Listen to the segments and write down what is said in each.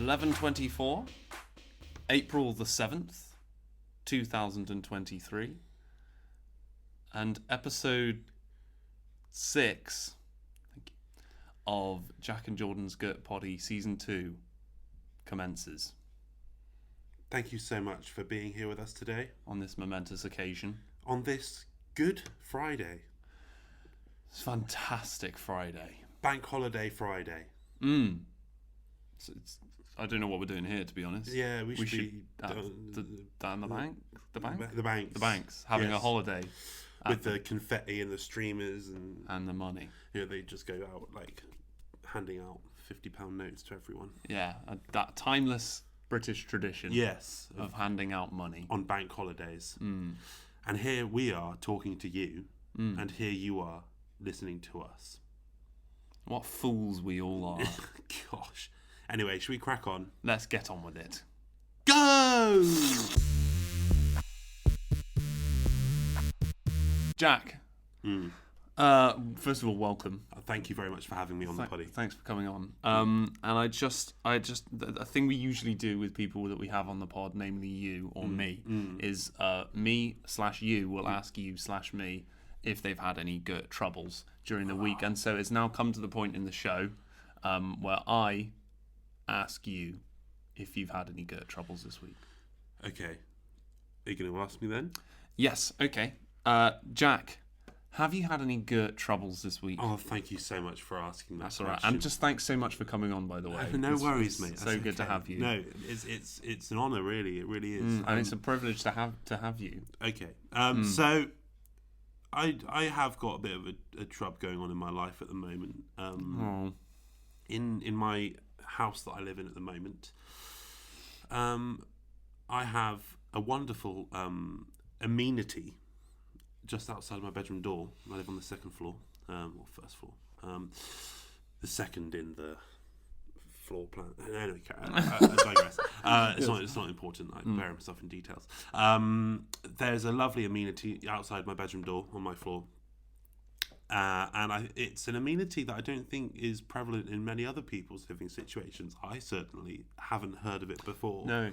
11:24, April the 7th, 2023, and episode 6 of Jack and Jordan's GURT PODDY Season 2 commences. Thank you so much for being here with us today. On this momentous occasion. On this Good Friday. It's fantastic Friday. Bank holiday Friday. I don't know what we're doing here, to be honest. Yeah, we should be down the bank. The banks. The banks. Having a holiday. With the confetti and the streamers and the money. You know, they just go out like handing out £50 notes to everyone. Yeah, that timeless British tradition. Yes. Of handing out money. On bank holidays. And here we are talking to you, and here you are listening to us. What fools we all are. Gosh. Anyway, should we crack on? Let's get on with it. Go! Jack. First of all, welcome. Thank you very much for having me on the poddy. Thanks for coming on. And I just, the thing we usually do with people that we have on the pod, namely you or me, is me/you will ask you/me if they've had any GURT troubles during the week. And so it's now come to the point in the show where I ask you if you've had any GURT troubles this week. Okay. Are you going to ask me then? Yes, okay. Jack, have you had any GURT troubles this week? Oh, thank you so much for asking that. That's all right. And just thanks so much for coming on, by the way. No worries, mate. It's so good to have you. No, it's an honour, really. It really is. And it's a privilege to have you. Okay. So I have got a bit of a trouble going on in my life at the moment. In my house that I live in at the moment, I have a wonderful amenity just outside my bedroom door. I live on the second floor, or first floor. The second in the floor plan. Anyway, I digress. It's not important. I bury myself in details. There's a lovely amenity outside my bedroom door on my floor. And it's an amenity that I don't think is prevalent in many other people's living situations. I certainly haven't heard of it before. No.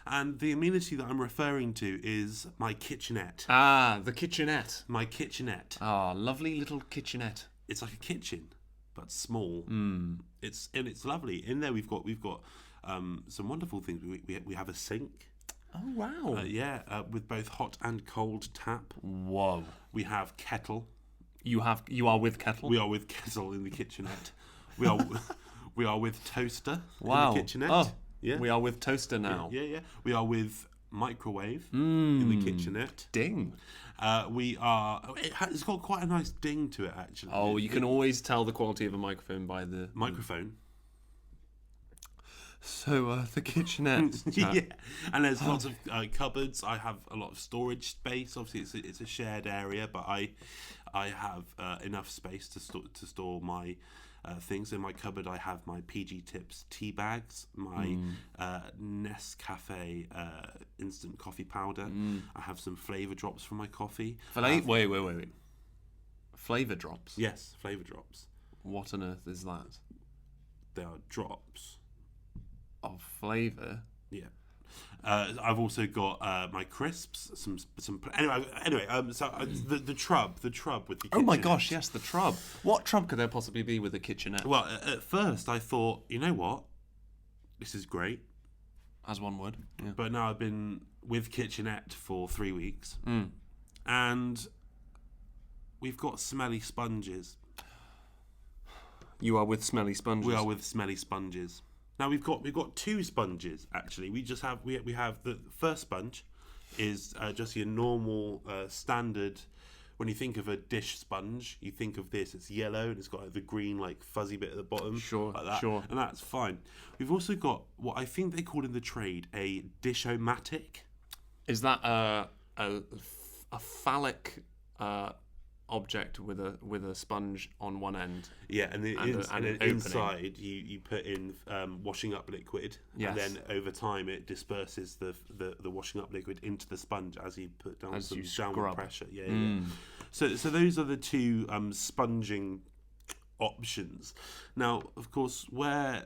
And the amenity that I'm referring to is my kitchenette. Ah, the kitchenette. My kitchenette. Ah, lovely little kitchenette. It's like a kitchen, but small. It's lovely. In there we've got some wonderful things. We have a sink. Oh wow. With both hot and cold tap. Whoa. We have kettle. You are with kettle? We are with kettle in the kitchenette. We are with toaster in the kitchenette. Oh, yeah. We are with toaster now. Yeah. We are with microwave in the kitchenette. Ding. It's got quite a nice ding to it, actually. Oh, you can always tell the quality of a microphone by the microphone. So the kitchenette. Yeah, and there's lots of cupboards. I have a lot of storage space. Obviously, it's a shared area, but I have enough space to store my things. In my cupboard, I have my PG Tips tea bags, my Nescafe instant coffee powder. I have some flavour drops for my coffee. Wait. Flavour drops? Yes, flavour drops. What on earth is that? They are drops of flavour. Yeah. I've also got my crisps. Some. Anyway. So the trub with the kitchenette. Oh my gosh! Yes, the trub. What trub could there possibly be with a kitchenette? Well, at first I thought, you know what, this is great. As one would. Yeah. But now I've been with kitchenette for 3 weeks, and we've got smelly sponges. You are with smelly sponges. We are with smelly sponges. Now we've got two sponges actually. We have the first sponge is just your normal standard. When you think of a dish sponge, you think of this. It's yellow and it's got the green like fuzzy bit at the bottom. Sure, like that. Sure. And that's fine. We've also got what I think they call in the trade a dish-o-matic. Is that a phallic object with a sponge on one end? Yeah, and an inside you put in washing up liquid, yes. And then over time it disperses the washing up liquid into the sponge as you put down downward pressure. Yeah. So those are the two sponging options. Now, of course, where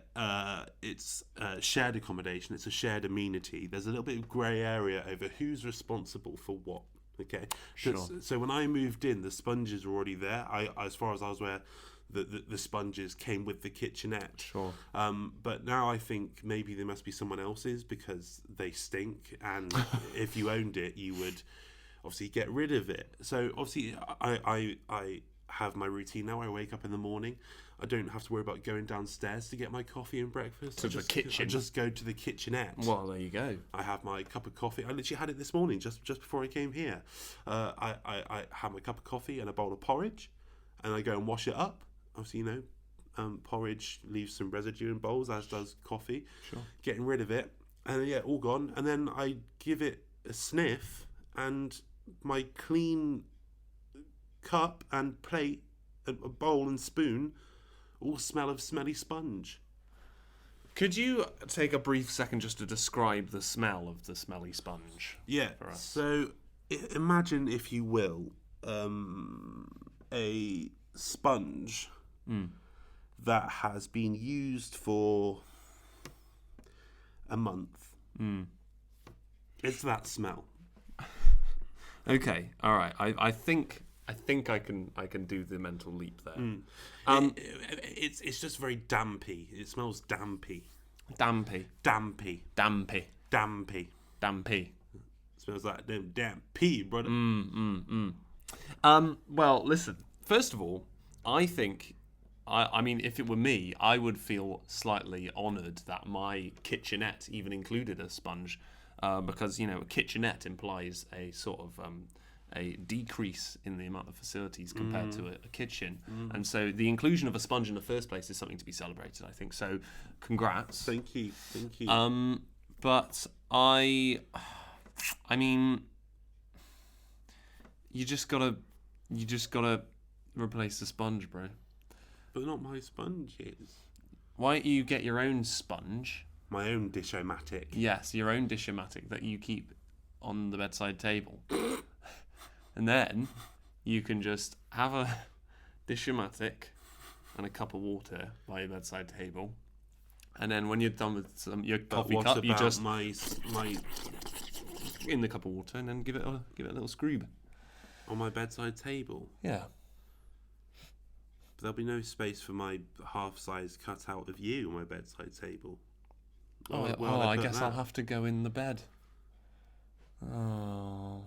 it's shared accommodation, it's a shared amenity, there's a little bit of grey area over who's responsible for what. Okay, Sure. So when I moved in, the sponges were already there. As far as I was aware, the sponges came with the kitchenette. Sure. But now I think maybe they must be someone else's because they stink, and if you owned it, you would obviously get rid of it. So obviously, I have my routine now. I wake up in the morning. I don't have to worry about going downstairs to get my coffee and breakfast. To the kitchen. I just go to the kitchenette. Well, there you go. I have my cup of coffee. I literally had it this morning, just before I came here. I have my cup of coffee and a bowl of porridge, and I go and wash it up. Obviously, porridge leaves some residue in bowls, as does coffee. Sure. Getting rid of it, and yeah, all gone. And then I give it a sniff, and my clean cup and plate, a bowl and spoon, all smell of smelly sponge. Could you take a brief second just to describe the smell of the smelly sponge? Yeah. For us? So imagine, if you will, a sponge that has been used for a month. It's that smell. Okay, all right. I think I can do the mental leap there. It's just very dampy. It smells dampy. Dampy. Dampy. Dampy. Dampy. Dampy. It smells like them damn pee, brother. Well, listen. First of all, I think, I mean, if it were me, I would feel slightly honoured that my kitchenette even included a sponge, because a kitchenette implies a sort of a decrease in the amount of facilities compared to a kitchen, and so the inclusion of a sponge in the first place is something to be celebrated, I think. So, congrats. Thank you. But I mean, you just gotta replace the sponge, bro. But not my sponges. Why don't you get your own sponge? My own dish-o-matic. Yes, your own dish-o-matic that you keep on the bedside table. And then you can just have a dish-o-matic and a cup of water by your bedside table. And then when you're done with your coffee cup, you just my in the cup of water and then give it a little scroob. On my bedside table? Yeah. But there'll be no space for my half-size cutout of you on my bedside table. I guess I'll have to go in the bed. Oh.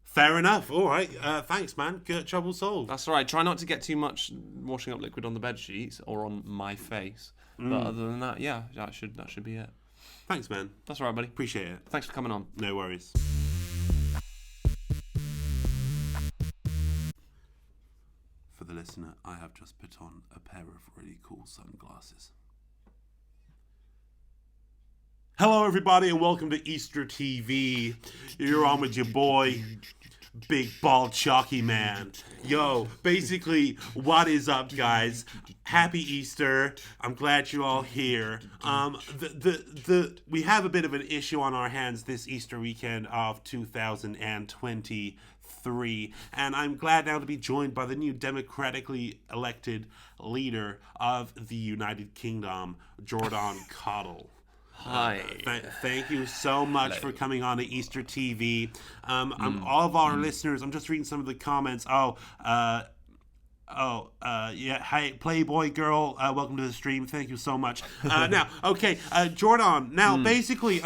Fair enough. All right. Thanks, man. Get trouble solved. That's all right. Try not to get too much washing up liquid on the bed sheets or on my face. But other than that, yeah, that should be it. Thanks, man. That's all right, buddy. Appreciate it. Thanks for coming on. No worries. For the listener, I have just put on a pair of really cool sunglasses. Hello, everybody, and welcome to Easter TV. You're on with your boy, Big Bald Chalky Man. Yo, basically, what is up, guys? Happy Easter. I'm glad you're all here. We have a bit of an issue on our hands this Easter weekend of 2023, and I'm glad now to be joined by the new democratically elected leader of the United Kingdom, Jordan Cottle. Hi. Thank you so much for coming on to Easter TV. All of our listeners, I'm just reading some of the comments. Yeah. Hey, Playboy girl, welcome to the stream. Thank you so much. Jordan. Now, basically,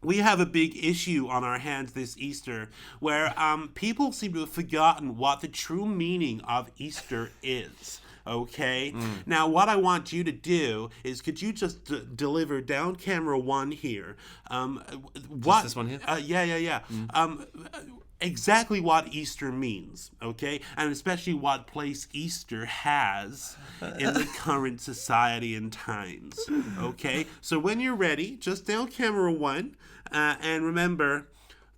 we have a big issue on our hands this Easter where people seem to have forgotten what the true meaning of Easter is. Okay. Now, what I want you to do is, could you just deliver down camera one here? Just this one here? Yeah. Exactly what Easter means, okay? And especially what place Easter has in the current society and times, okay? So when you're ready, just down camera one, and remember,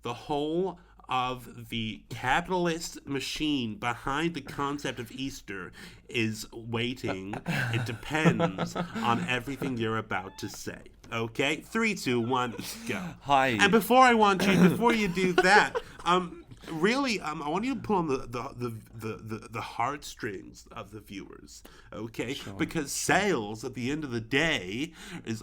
the whole of the capitalist machine behind the concept of Easter is waiting. It depends on everything you're about to say. Okay? 3, 2, 1, go. Hi. And before you do that, really, I want you to pull on the heartstrings of the viewers, okay? Sure. Because sales at the end of the day is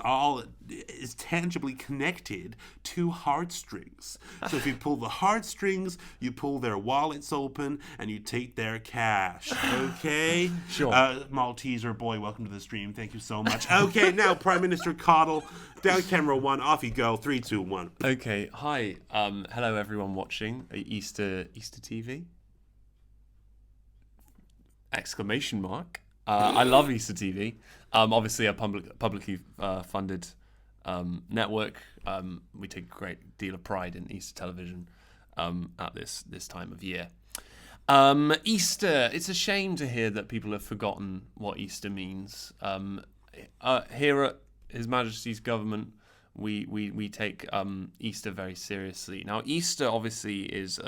tangibly connected to heartstrings. So if you pull the heartstrings, you pull their wallets open, and you take their cash, okay? Sure. Malteser boy, welcome to the stream. Thank you so much. Okay, now Prime Minister Coddle, down camera 1, off you go. 3, 2, 1. Okay, hi. Hello everyone watching Easter TV. Exclamation mark. I love Easter TV. Obviously a publicly funded network. We take a great deal of pride in Easter television at this time of year. Easter. It's a shame to hear that people have forgotten what Easter means. Here at His Majesty's government, we take Easter very seriously. Now, Easter obviously is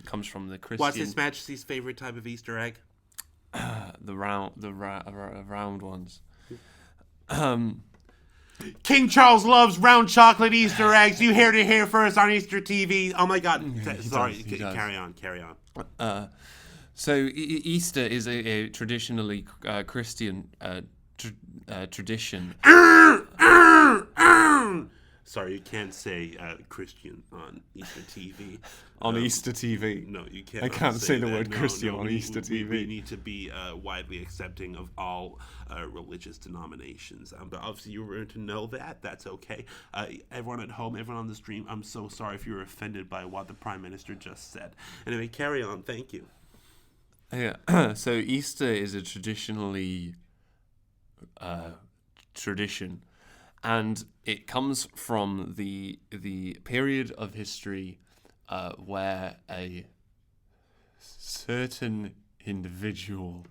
comes from the Christian. What's His Majesty's favorite type of Easter egg? The round ones. King Charles loves round chocolate Easter eggs. You heard it here first on Easter TV. Oh my God! Sorry, he does. carry on. So Easter is a traditionally Christian tradition. Sorry, you can't say Christian on Easter TV. On Easter TV? No, you can't. I can't say the that. word Christian on Easter TV. We need to be widely accepting of all religious denominations. But obviously you were to know that. That's okay. Everyone at home, everyone on the stream, I'm so sorry if you were offended by what the Prime Minister just said. Anyway, carry on. Thank you. Yeah. So Easter is a traditionally tradition, and it comes from the period of history where a certain individual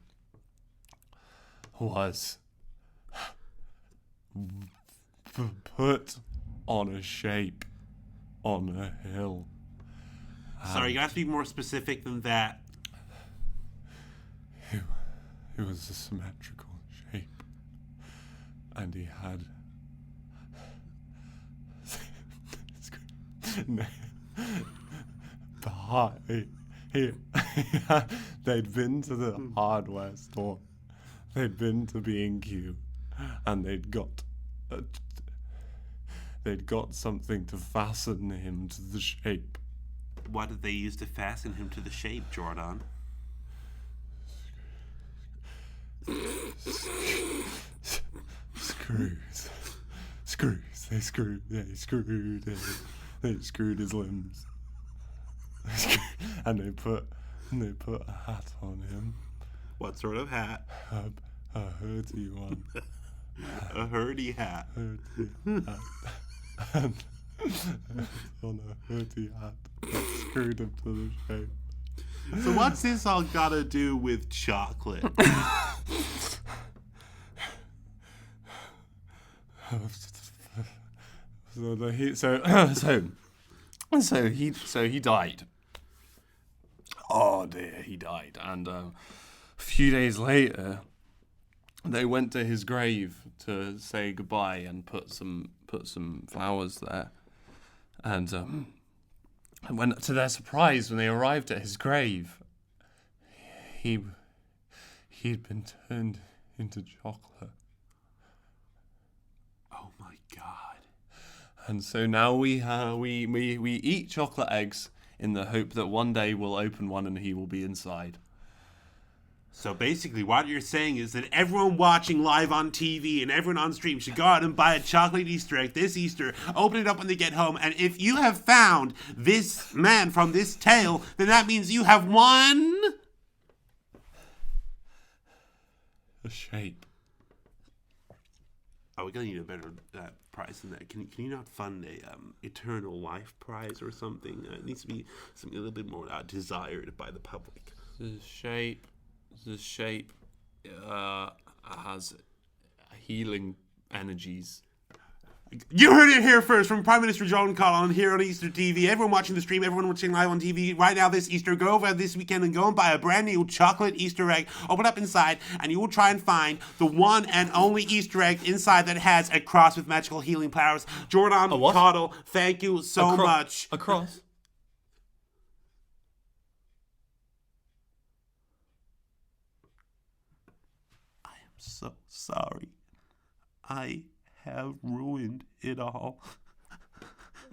was put on a shape on a hill. Sorry, you got to be more specific than that. It was a symmetrical shape, and he had they'd been to the hardware store, they'd been to B&Q, and they'd got something to fasten him to the shape. What did they use to fasten him to the shape, Jordan? Screws. They screwed his limbs. And they put a hat on him. What sort of hat? A hurdy one. A hurdy hat. And on a hurdy hat that screwed him to the shape. So what's this all gotta do with chocolate? So he died. Oh dear, he died. And a few days later, they went to his grave to say goodbye and put some flowers there. And when, to their surprise, when they arrived at his grave, he'd been turned into chocolate. Oh my God! And so now we eat chocolate eggs in the hope that one day we'll open one and he will be inside. So basically what you're saying is that everyone watching live on TV and everyone on stream should go out and buy a chocolate Easter egg this Easter, open it up when they get home, and if you have found this man from this tale, then that means you have won a shape. Oh, we're gonna need a better prize than that. Can you not fund a eternal life prize or something? It needs to be something a little bit more desired by the public. The shape has healing energies. You heard it here first from Prime Minister John Collin here on Easter TV. Everyone watching the stream, everyone watching live on TV right now this Easter, go over this weekend and go and buy a brand new chocolate Easter egg. Open up inside, and you will try and find the one and only Easter egg inside that has a cross with magical healing powers. Jordan Coddle, thank you so much. A cross? so sorry. I have ruined it all.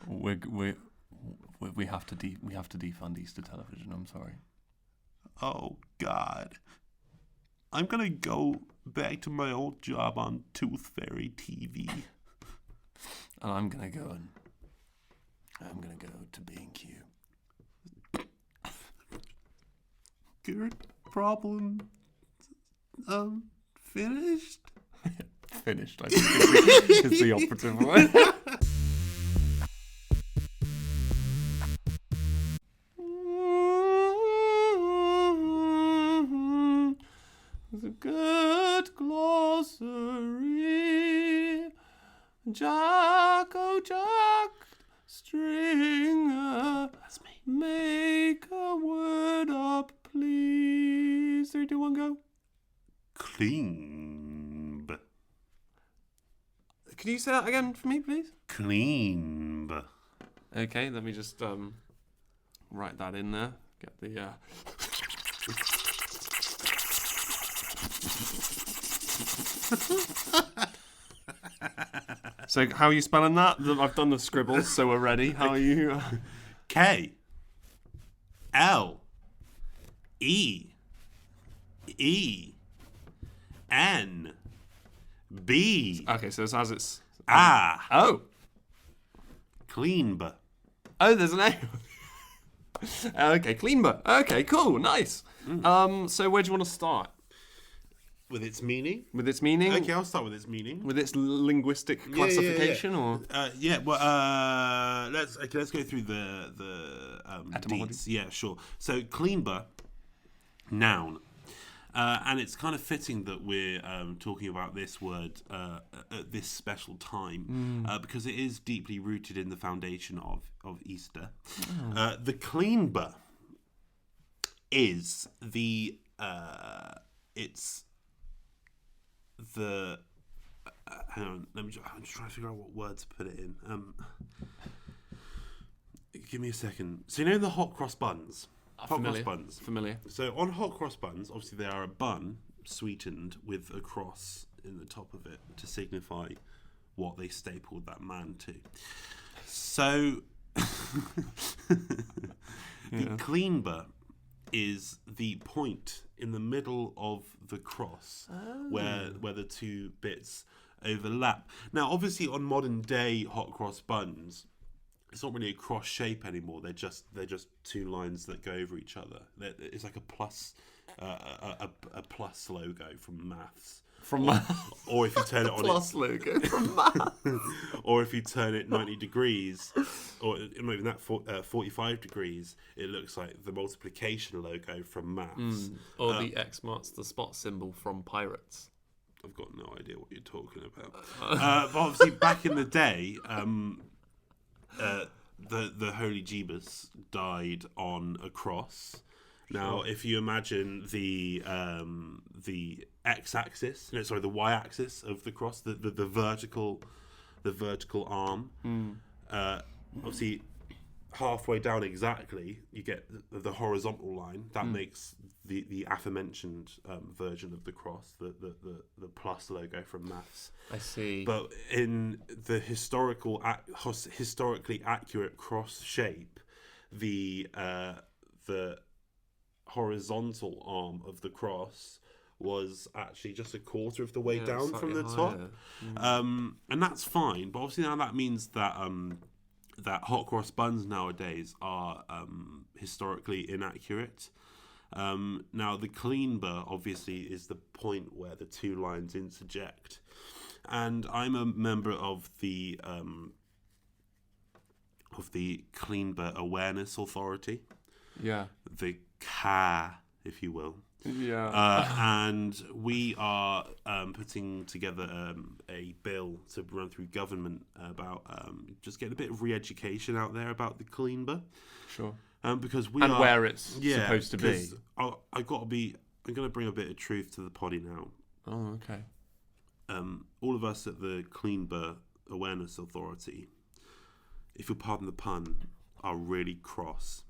We have to defund Easter television. I'm sorry. Oh, God. I'm going to go back to my old job on Tooth Fairy TV. And I'm going to go to B&Q. Gurt problem finished? Finished, I think is the operative word. The good glossary. Jack, oh Jack, stringer. That's me. Make a word up, please. 3, 2, 1, go. Clean. Can you say that again for me, please? Clean. Okay, let me just write that in there. Get the So how are you spelling that? I've done the scribbles, so we're ready. How are you? K L E E N B. Okay, so it's as it's. Oh, Oh, clean. there's an A. Okay, clean but. Okay, cool, nice. So where do you want to start? With its meaning. With its meaning? Okay, I'll start with its meaning. With its linguistic classification, or let's go through the etymology. deeds. Yeah, sure. So cleanber, noun, and it's kind of fitting that we're talking about this word at this special time because it is deeply rooted in the foundation of Easter. The cleanber is the it's the hang on, I'm just trying to figure out what word to put it in. Give me a second. So you know the hot cross buns? Familiar. Cross buns. Familiar. So on hot cross buns, obviously they are a bun sweetened with a cross in the top of it to signify what they stapled that man to. So the cleanber is the point in the middle of the cross where the two bits overlap. Now, obviously, on modern day hot cross buns, it's not really a cross shape anymore. They're just two lines that go over each other. It's like a plus logo from maths. Or if you turn it on Plus logo from math. or if you turn it 90 degrees, or not even that, 45 degrees, it looks like the multiplication logo from maths. Or the X marks the spot symbol from Pirates. I've got no idea what you're talking about. But obviously, back in the day, the Holy Jeebus died on a cross. Now, if you imagine the x-axis, the y-axis of the cross, the vertical arm, obviously halfway down exactly, you get the horizontal line that makes the aforementioned version of the cross, the plus logo from maths. I see. But in the historically accurate cross shape, the horizontal arm of the cross was actually just a quarter of the way down from the top. And that's fine, but obviously now that means that that hot cross buns nowadays are historically inaccurate. Now the cleanber obviously is the point where the two lines interject, and I'm a member of the Cleanber Awareness Authority. Yeah. The CA, if you will. Yeah. And we are putting together a bill to run through government about just getting a bit of re-education out there about the cleanber. Sure. Because where it's supposed to be. I'm going to bring a bit of truth to the poddy now. Oh, okay. All of us at the Cleanber Awareness Authority, if you'll pardon the pun, are really cross.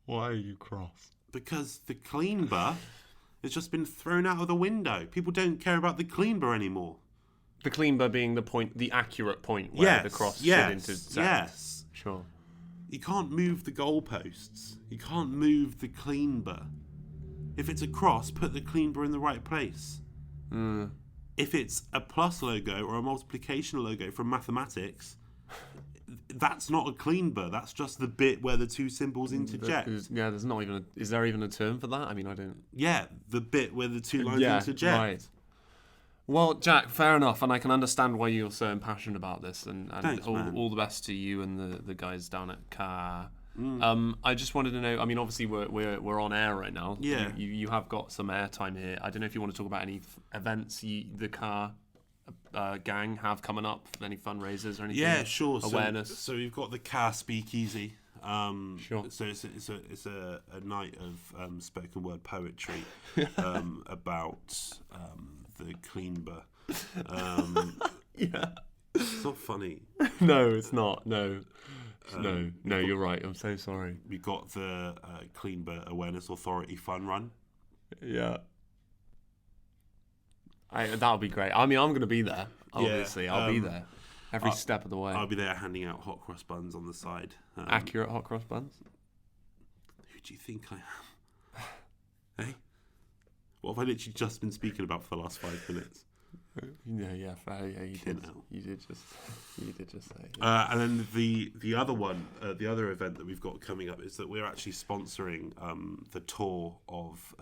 Why are you cross? Because the cleanber It's just been thrown out of the window. People don't care about the Cleanber anymore. The Cleanber being the point, the accurate point where the cross should intersect. Yes. Sure. You can't move the goalposts. You can't move the Cleanber. If it's a cross, put the Cleanber in the right place. If it's a plus logo or a multiplication logo from mathematics, that's not a Cleanber. That's just the bit where the two symbols interject. There's not even. Is there even a term for that? I mean, I don't. Yeah, the bit where the two lines interject. Right. Well, Jack, fair enough, and I can understand why you're so impassioned about this, and Thanks, all the best to you and the guys down at Car. I just wanted to know. I mean, obviously we're on air right now. Yeah. You have got some airtime here. I don't know if you want to talk about any events the Car gang have coming up, any fundraisers or anything. Yeah, sure. Awareness. So we've got the Car Speakeasy. Sure. So it's a night of spoken word poetry about the Cleanber. Yeah. It's not funny. No, it's not. No. No, you're right. I'm so sorry. We got the Cleanber Awareness Authority Fun Run. Yeah. That'll be great. I mean, I'm going to be there. Obviously, I'll be there every step of the way. I'll be there handing out hot cross buns on the side. Accurate hot cross buns? Who do you think I am? Hey? What have I literally just been speaking about for the last 5 minutes? Yeah, fair. Yeah, you did just say. Yeah. And then the other one, the other event that we've got coming up is that we're actually sponsoring the tour of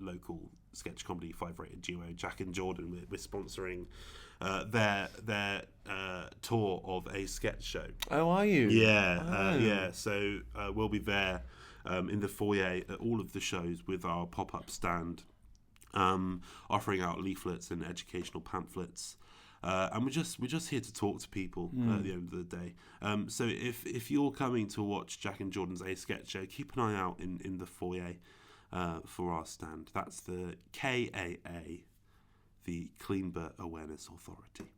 local sketch comedy 5-rated duo Jackandjordan. We're sponsoring their tour of a sketch show. Oh, are you? Yeah, yeah. So we'll be there in the foyer at all of the shows with our pop-up stand, offering out leaflets and educational pamphlets. And we're just here to talk to people at the end of the day. So if you're coming to watch Jackandjordan's A Sketch Show, keep an eye out in the foyer for our stand. That's the KAA, the Cleanber Awareness Authority.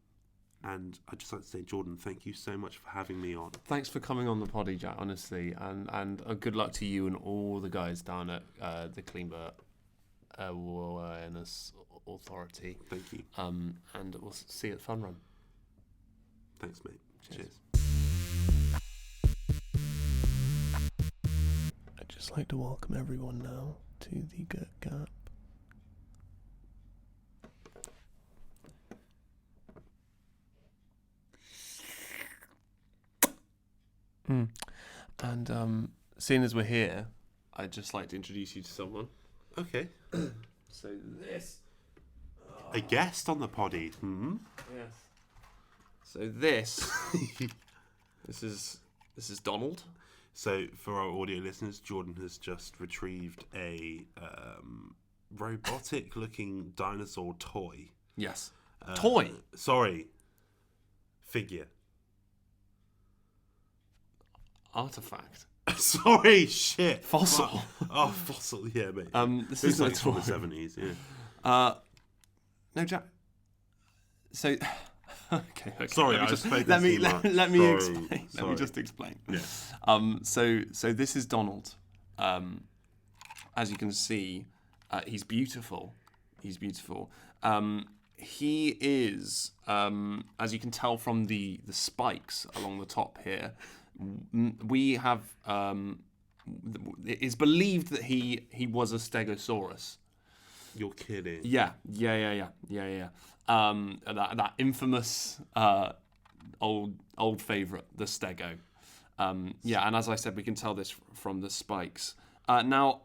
And I'd just like to say, Jordan, thank you so much for having me on. Thanks for coming on the poddy, Jack, honestly. And good luck to you and all the guys down at the Cleanber Awareness Authority. Thank you. And we'll see you at the fun run. Thanks, mate. Cheers. I'd just like to welcome everyone now to the GURT Gap. And seeing as we're here, I'd just like to introduce you to someone. Okay. So this... A guest on the poddy. Mm-hmm. Yes. So this... this is Donald. So for our audio listeners, Jordan has just retrieved a robotic-looking dinosaur toy. Yes. Toy? Sorry. Figure. Artifact. Sorry, shit. Fossil. Oh, fossil, yeah, mate. This is a like toy. From the 70s, yeah. No, Jack. So, okay. Sorry, let me explain. Sorry. Let me just explain. Yeah. So this is Donald. As you can see, he's beautiful. He's beautiful. He is, as you can tell from the spikes along the top here. We have. It is believed that he was a Stegosaurus. You're kidding. Yeah. That infamous old favourite, the Stego. Yeah, and as I said, we can tell this from the spikes. Now,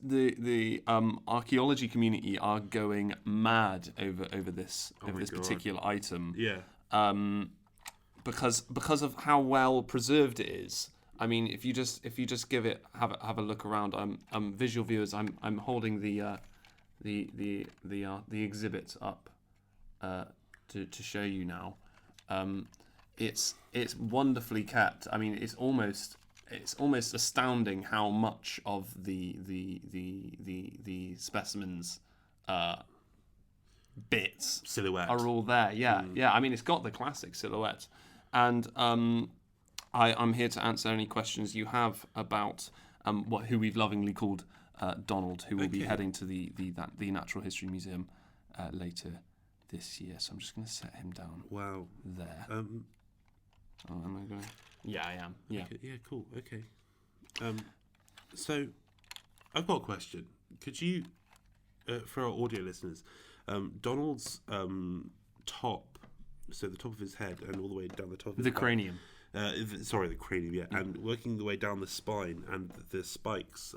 the archaeology community are going mad over this particular item. Yeah. Because of how well preserved it is. I mean, if you just give it have a look around. Visual viewers. I'm holding the exhibit up to show you now. It's wonderfully kept. I mean, it's almost astounding how much of the specimens bits silhouette are all there. Yeah. I mean, it's got the classic silhouette, and I'm here to answer any questions you have about who we've lovingly called Donald, who will be Okay. heading to the Natural History Museum later this year. So I'm just going to set him down Wow. there. Oh, am I going? Yeah, I am. Yeah. Okay, yeah. Cool. Okay. So, I've got a question. Could you, for our audio listeners, Donald's top, so the top of his head and all the way down the top of his back, cranium. the cranium, yeah, and working the way down the spine and the spikes,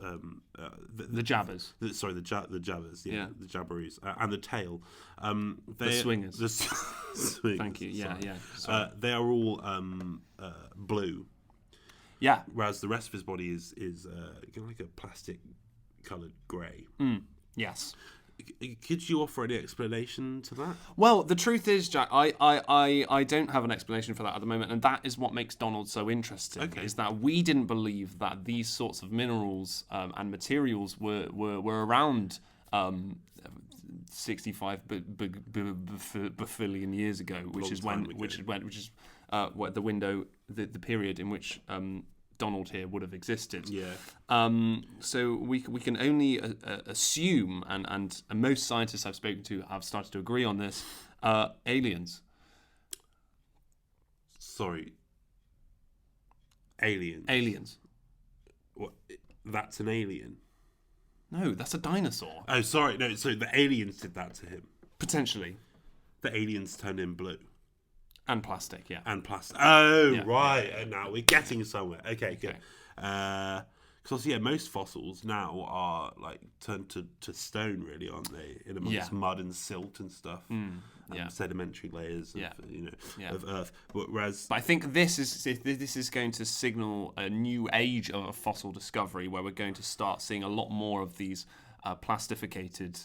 The jabbers. the jabbers, yeah, the jabberoos, and the tail, The swingers. the swingers. Thank you. Yeah, sorry. yeah. Sorry. They are all blue, Yeah. whereas the rest of his body is kind of like a plastic coloured grey. Yes. Could you offer any explanation to that? Well, the truth is, Jack, I don't have an explanation for that at the moment, and that is what makes Donald so interesting. Okay. Is that we didn't believe that these sorts of minerals and materials were around 65 billion years ago, which is the window, the period in which Donald here would have existed. Yeah. So we can only assume, and most scientists I've spoken to have started to agree on this, aliens. Sorry. Aliens. Aliens. What? That's an alien. No, that's a dinosaur. Oh, sorry. No, so the aliens did that to him. Potentially. The aliens turned him blue. And plastic, yeah. And plastic. Oh, Yeah. right. And now we're getting somewhere. Okay, good. Okay. Because, most fossils now are, like, turned to stone, really, aren't they? In amongst mud and silt and stuff. And sedimentary layers of Earth. Whereas... But I think this is going to signal a new age of fossil discovery where we're going to start seeing a lot more of these plastificated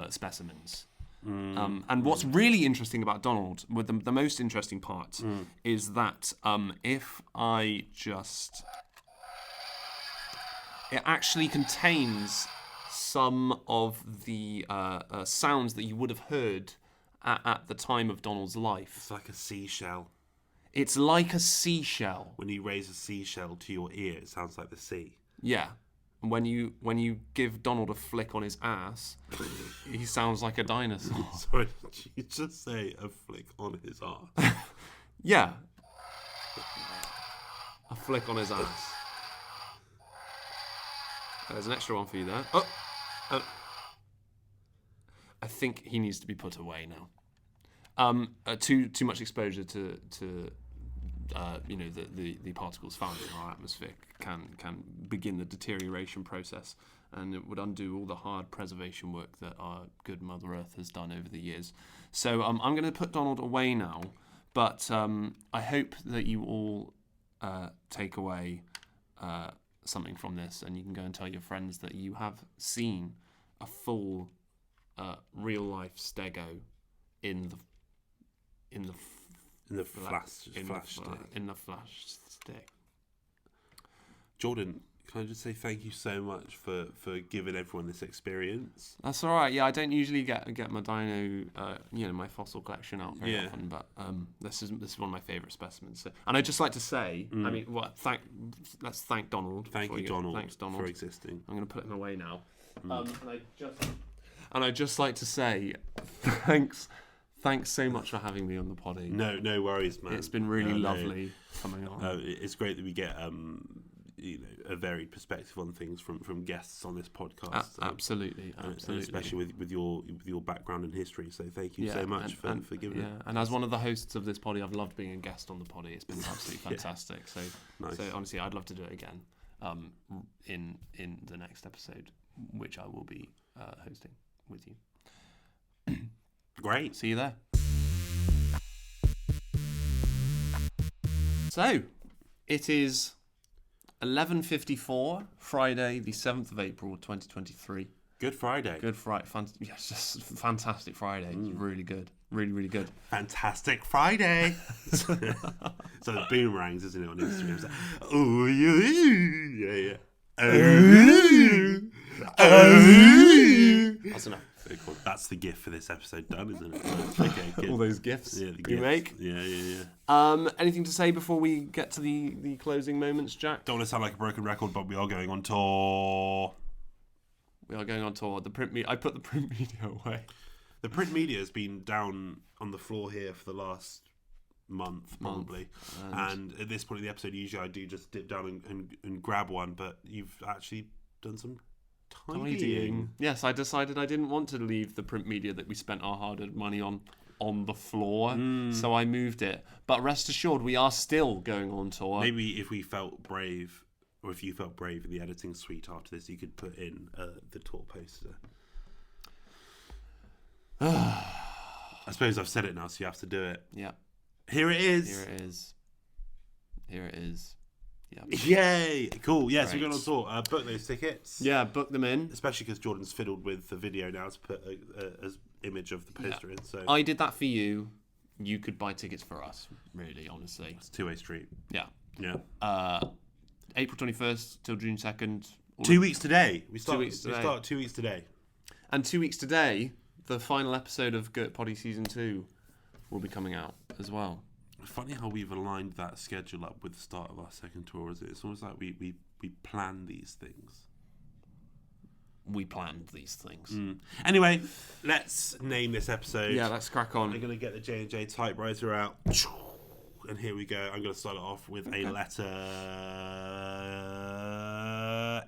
specimens. And what's really interesting about Donald, with the most interesting part, is that if I just... It actually contains some of the sounds that you would have heard at the time of Donald's life. It's like a seashell. It's like a seashell. When you raise a seashell to your ear, it sounds like the sea. Yeah. When you give Donald a flick on his ass, he sounds like a dinosaur. Sorry, did you just say a flick on his ass? Yeah. A flick on his ass. There's an extra one for you there. Oh. I think he needs to be put away now. Too much exposure to the particles found in our atmosphere can begin the deterioration process, and it would undo all the hard preservation work that our good Mother Earth has done over the years. So I'm going to put Donald away now, but I hope that you all take away something from this, and you can go and tell your friends that you have seen a full real life stego in the flash stick. Jordan, can I just say thank you so much for giving everyone this experience? That's all right. Yeah, I don't usually get my dino, my fossil collection out very often, but this is one of my favourite specimens. So, and I'd just like to say, let's thank Donald. Thanks, Donald, for existing. I'm going to put him away now. And I'd just like to say, thanks so much for having me on the poddy. No worries, man. It's been really lovely coming on. It's great that we get a varied perspective on things from guests on this podcast. Absolutely. Especially with your background in history. So thank you so much for giving it. And as one of the hosts of this poddy, I've loved being a guest on the poddy. It's been absolutely fantastic. So nice. So honestly, I'd love to do it again in the next episode, which I will be hosting with you. Great. See you there. So, it is 11:54, Friday, the 7th of April, 2023. Good Friday. Yes, just fantastic Friday. Really good. Really, really good. Fantastic Friday. So the boomerangs, isn't it, on Instagram? It's like, oh, yeah. That's enough. Cool. That's the gift for this episode done, isn't it? Okay, good. All those gifts you make. Yeah. Anything to say before we get to the closing moments, Jack? Don't want to sound like a broken record, but we are going on tour. We are going on tour. I put the print media away. The print media has been down on the floor here for the last month probably. And at this point in the episode, usually I do just dip down and grab one, but you've actually done some tidying. Yes, I decided I didn't want to leave the print media that we spent our hard-earned money on the floor, so I moved it. But rest assured, we are still going on tour. Maybe if we felt brave, or if you felt brave in the editing suite after this, you could put in the tour poster. I suppose I've said it now, so you have to do it. Yeah. Here it is. Here it is. Yeah. Yay! Cool. Yeah, Great. so we're going on tour. Book those tickets. Yeah, book them in. Especially because Jordan's fiddled with the video now to put an image of the poster in. So I did that for you. You could buy tickets for us, really, honestly. It's a two-way street. Yeah. Yeah. April 21st till June 2nd. 2 weeks today. We start 2 weeks today. And 2 weeks today, the final episode of GURT PODDY Season 2 will be coming out as well. Funny how we've aligned that schedule up with the start of our second tour, is it? It's almost like we plan these things. We planned these things. Anyway, let's name this episode. Yeah, let's crack on. I'm going to get the J&J typewriter out. And here we go. I'm going to start it off with a letter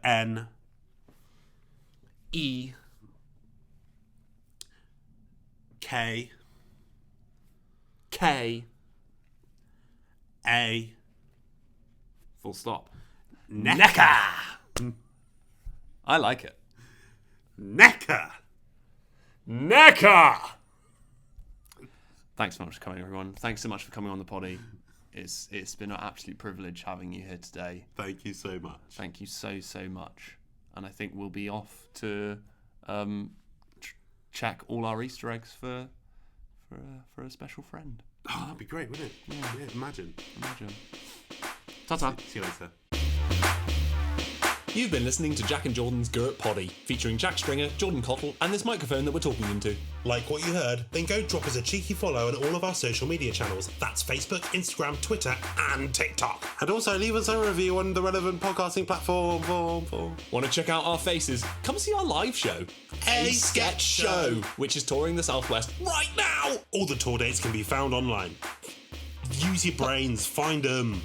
N. E. K. K. A. Full stop. Nekka. I like it. Nekka. Nekka. Thanks so much for coming, everyone. Thanks so much for coming on the poddy. It's been an absolute privilege having you here today. Thank you so much. Thank you so much. And I think we'll be off to check all our Easter eggs for a special friend. Oh, that'd be great, wouldn't it? Yeah, imagine. Ta-ta. See you later. You've been listening to Jack and Jordan's GURT Poddy, featuring Jack Stringer, Jordan Cottle, and this microphone that we're talking into. Like what you heard? Then go drop us a cheeky follow on all of our social media channels. That's Facebook, Instagram, Twitter, and TikTok. And also leave us a review on the relevant podcasting platform. Want to check out our faces? Come see our live show, A Sketch Show, which is touring the Southwest right now. All the tour dates can be found online. Use your brains, find them.